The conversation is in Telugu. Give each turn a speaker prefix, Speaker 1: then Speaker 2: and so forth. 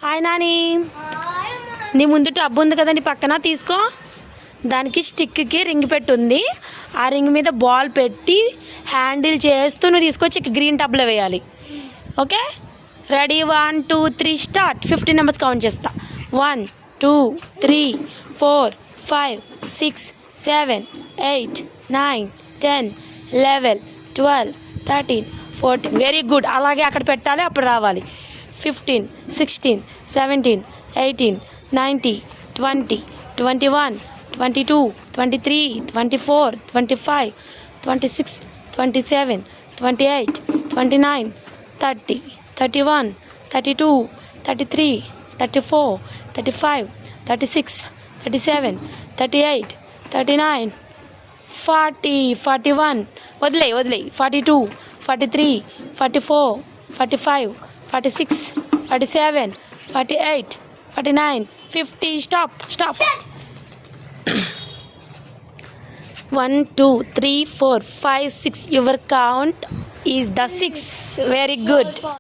Speaker 1: హాయ్ నాని. నీ ముందు టబ్ ఉంది కదా, నీ పక్కన తీసుకో. దానికి స్టిక్కి రింగ్ పెట్టుంది. ఆ రింగ్ మీద బాల్ పెట్టి హ్యాండిల్ చేస్తూ నువ్వు తీసుకొచ్చి గ్రీన్ టబ్లో వేయాలి. Okay, ready? 1 2 3 start. 15 numbers count చేస్తా. 1 2 3 4 5 6 7 8 9 10 11 12 13 14. Very good. అలాగే అక్కడ పెట్టాలి, అప్పుడు రావాలి. 15 16 17 18 19 20 21 22 23 24 25 26 27 28 29 30 31 32 33 34 35 36 37 38 39 40 41. వదిలే 42 43 44 45 46 47 48 49 50. Stop. 1 2 3 4 5 6. Your count is the 6. Very good.